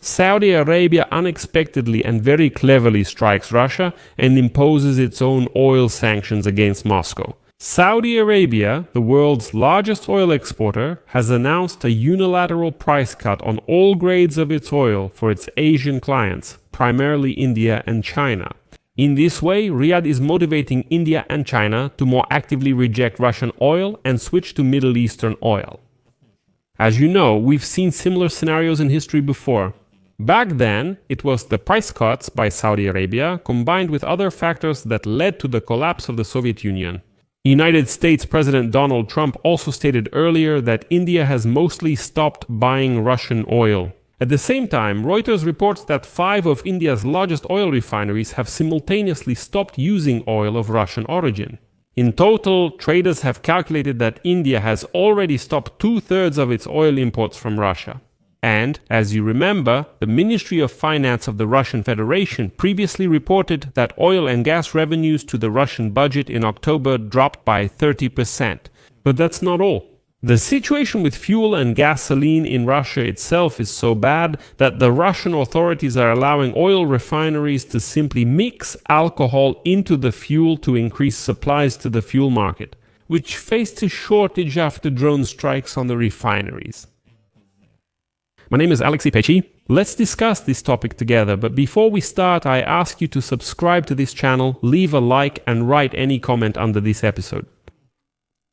Saudi Arabia unexpectedly and very cleverly strikes Russia and imposes its own oil sanctions against Moscow. Saudi Arabia, the world's largest oil exporter, has announced a unilateral price cut on all grades of its oil for its Asian clients, primarily India and China. In this way, Riyadh is motivating India and China to more actively reject Russian oil and switch to Middle Eastern oil. As you know, we've seen similar scenarios in history before. Back then, it was the price cuts by Saudi Arabia combined with other factors that led to the collapse of the Soviet Union. United States President Donald Trump also stated earlier that India has mostly stopped buying Russian oil. At the same time, Reuters reports that 5 of India's largest oil refineries have simultaneously stopped using oil of Russian origin. In total, traders have calculated that India has already stopped 2/3 of its oil imports from Russia. And, as you remember, the Ministry of Finance of the Russian Federation previously reported that oil and gas revenues to the Russian budget in October dropped by 30%. But that's not all. The situation with fuel and gasoline in Russia itself is so bad that the Russian authorities are allowing oil refineries to simply mix alcohol into the fuel to increase supplies to the fuel market, which faced a shortage after drone strikes on the refineries. My name is Alexei Pechi. Let's discuss this topic together, but before we start, I ask you to subscribe to this channel, leave a like, and write any comment under this episode.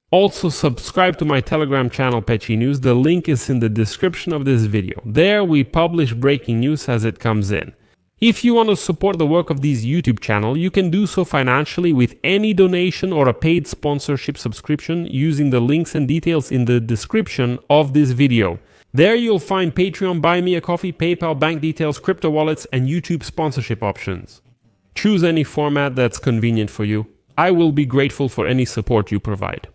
Also, subscribe to my Telegram channel Pechi News. The link is in the description of this video. There we publish breaking news as it comes in. If you want to support the work of this YouTube channel, you can do so financially with any donation or a paid sponsorship subscription using the links and details in the description of this video. There you'll find Patreon, Buy Me a Coffee, PayPal, bank details, crypto wallets, and YouTube sponsorship options. Choose any format that's convenient for you. I will be grateful for any support you provide.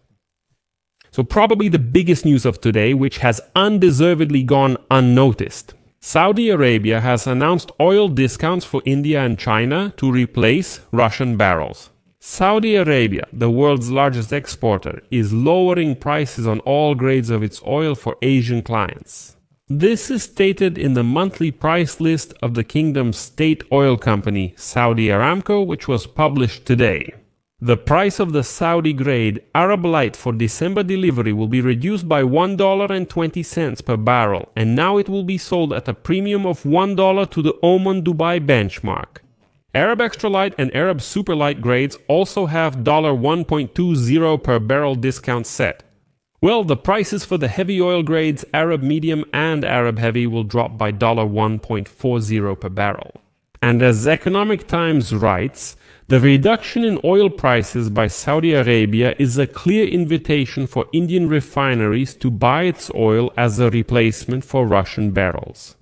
So probably the biggest news of today, which has undeservedly gone unnoticed. Saudi Arabia has announced oil discounts for India and China to replace Russian barrels. Saudi Arabia, the world's largest exporter, is lowering prices on all grades of its oil for Asian clients. This is stated in the monthly price list of the kingdom's state oil company, Saudi Aramco, which was published today. The price of the Saudi grade Arab Light for December delivery will be reduced by $1.20 per barrel, and now it will be sold at a premium of $1 to the Oman Dubai benchmark. Arab Extra Light and Arab Super Light grades also have $1.20 per barrel discount set. Well, the prices for the heavy oil grades Arab Medium and Arab Heavy will drop by $1.40 per barrel. And as Economic Times writes, the reduction in oil prices by Saudi Arabia is a clear invitation for Indian refineries to buy its oil as a replacement for Russian barrels.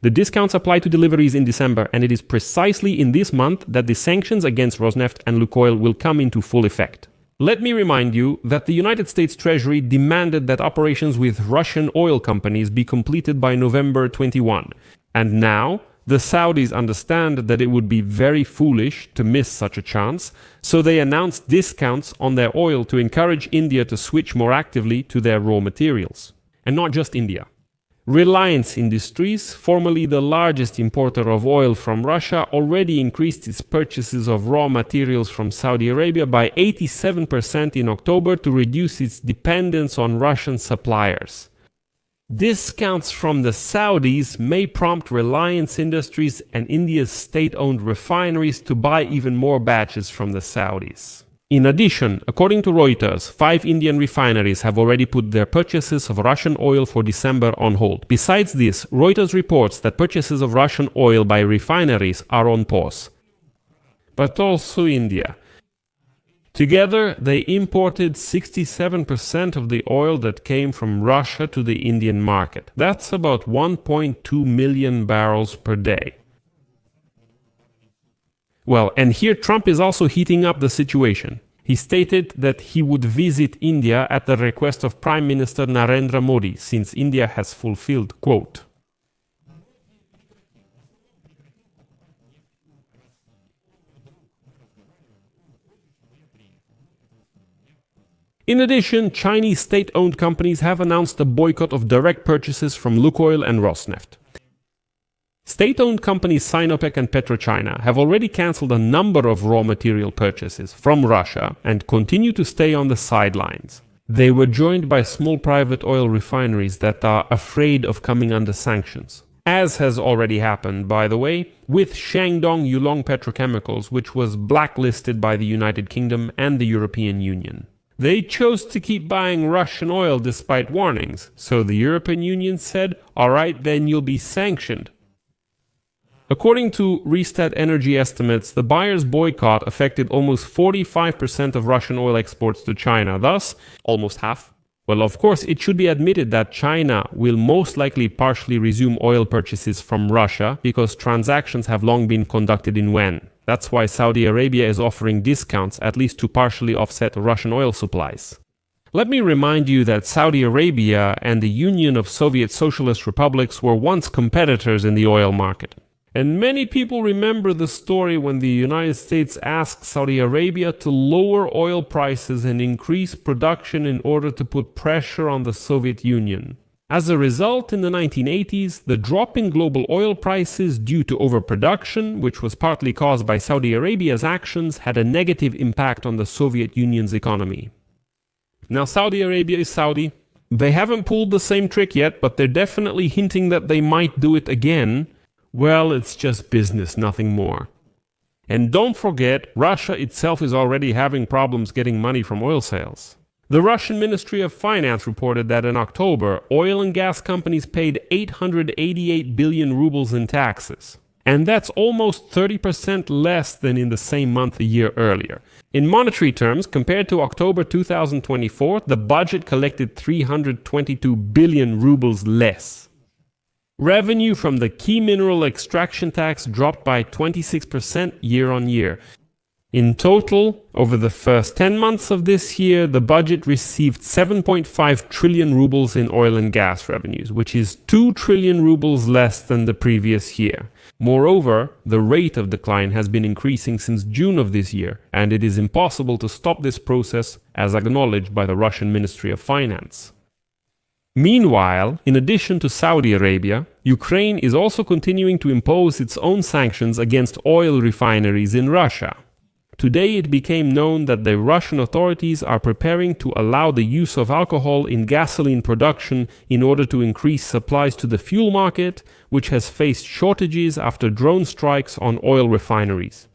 The discounts apply to deliveries in December, and it is precisely in this month that the sanctions against Rosneft and Lukoil will come into full effect. Let me remind you that the United States Treasury demanded that operations with Russian oil companies be completed by November 21, and now the Saudis understand that it would be very foolish to miss such a chance, so they announced discounts on their oil to encourage India to switch more actively to their raw materials. And not just India. Reliance Industries, formerly the largest importer of oil from Russia, already increased its purchases of raw materials from Saudi Arabia by 87% in October to reduce its dependence on Russian suppliers. Discounts from the Saudis may prompt Reliance Industries and India's state-owned refineries to buy even more batches from the Saudis. In addition, according to Reuters, 5 Indian refineries have already put their purchases of Russian oil for December on hold. Besides this, Reuters reports that purchases of Russian oil by refineries are on pause. But also India. Together, they imported 67% of the oil that came from Russia to the Indian market. That's about 1.2 million barrels per day. Well, and here Trump is also heating up the situation. He stated that he would visit India at the request of Prime Minister Narendra Modi, since India has fulfilled, quote, In addition, Chinese state-owned companies have announced a boycott of direct purchases from Lukoil and Rosneft. State-owned companies Sinopec and PetroChina have already cancelled a number of raw material purchases from Russia and continue to stay on the sidelines. They were joined by small private oil refineries that are afraid of coming under sanctions. As has already happened, by the way, with Shandong Yulong Petrochemicals, which was blacklisted by the United Kingdom and the European Union. They chose to keep buying Russian oil despite warnings, so the European Union said, alright, then you'll be sanctioned. According to Rystad Energy estimates, the buyers' boycott affected almost 45% of Russian oil exports to China, thus almost half. Well, of course, it should be admitted that China will most likely partially resume oil purchases from Russia because transactions have long been conducted in yuan. That's why Saudi Arabia is offering discounts at least to partially offset Russian oil supplies. Let me remind you that Saudi Arabia and the Union of Soviet Socialist Republics were once competitors in the oil market. And many people remember the story when the United States asked Saudi Arabia to lower oil prices and increase production in order to put pressure on the Soviet Union. As a result, in the 1980s, the drop in global oil prices due to overproduction, which was partly caused by Saudi Arabia's actions, had a negative impact on the Soviet Union's economy. Now, Saudi Arabia is Saudi. They haven't pulled the same trick yet, but they're definitely hinting that they might do it again. Well, it's just business, nothing more. And don't forget, Russia itself is already having problems getting money from oil sales. The Russian Ministry of Finance reported that in October, oil and gas companies paid 888 billion rubles in taxes. And that's almost 30% less than in the same month a year earlier. In monetary terms, compared to October 2024, the budget collected 322 billion rubles less. Revenue from the key mineral extraction tax dropped by 26% year on year. In total, over the first 10 months of this year, the budget received 7.5 trillion rubles in oil and gas revenues, which is 2 trillion rubles less than the previous year. Moreover, the rate of decline has been increasing since June of this year, and it is impossible to stop this process, as acknowledged by the Russian Ministry of Finance. Meanwhile, in addition to Saudi Arabia, Ukraine is also continuing to impose its own sanctions against oil refineries in Russia. Today it became known that the Russian authorities are preparing to allow the use of alcohol in gasoline production in order to increase supplies to the fuel market, which has faced shortages after drone strikes on oil refineries.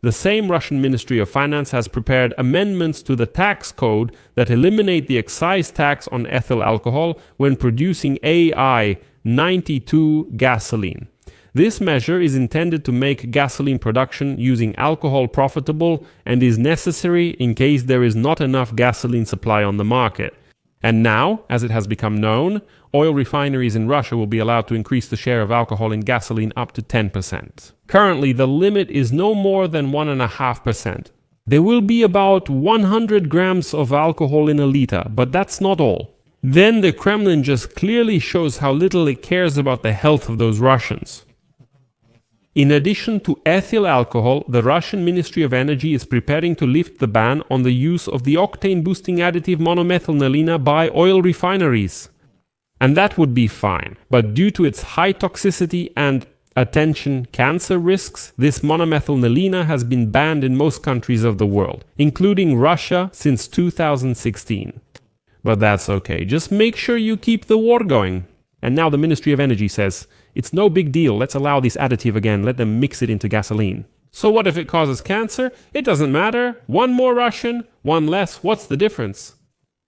The same Russian Ministry of Finance has prepared amendments to the tax code that eliminate the excise tax on ethyl alcohol when producing AI 92 gasoline. This measure is intended to make gasoline production using alcohol profitable and is necessary in case there is not enough gasoline supply on the market. And now, as it has become known, oil refineries in Russia will be allowed to increase the share of alcohol in gasoline up to 10%. Currently, the limit is no more than 1.5%. There will be about 100 grams of alcohol in a liter, but that's not all. Then the Kremlin just clearly shows how little it cares about the health of those Russians. In addition to ethyl alcohol, the Russian Ministry of Energy is preparing to lift the ban on the use of the octane-boosting additive monomethylnelena by oil refineries. And that would be fine, but due to its high toxicity and, attention, cancer risks, this monomethylnelena has been banned in most countries of the world, including Russia since 2016. But that's okay, just make sure you keep the war going. And now the Ministry of Energy says, it's no big deal, let's allow this additive again, let them mix it into gasoline. So what if it causes cancer? It doesn't matter. One more Russian, one less, what's the difference?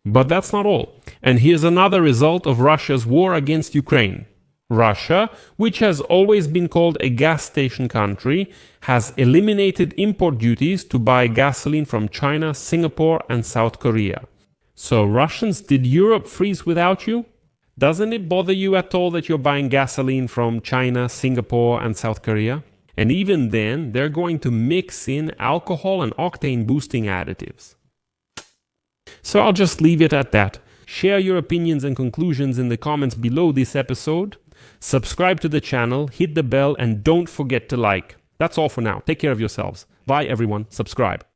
But that's not all. And here's another result of Russia's war against Ukraine. Russia, which has always been called a gas station country, has eliminated import duties to buy gasoline from China, Singapore, and South Korea. So Russians, did Europe freeze without you? Doesn't it bother you at all that you're buying gasoline from China, Singapore, and South Korea? And even then, they're going to mix in alcohol and octane-boosting additives. So I'll just leave it at that. Share your opinions and conclusions in the comments below this episode. Subscribe to the channel, hit the bell, and don't forget to like. That's all for now. Take care of yourselves. Bye everyone. Subscribe.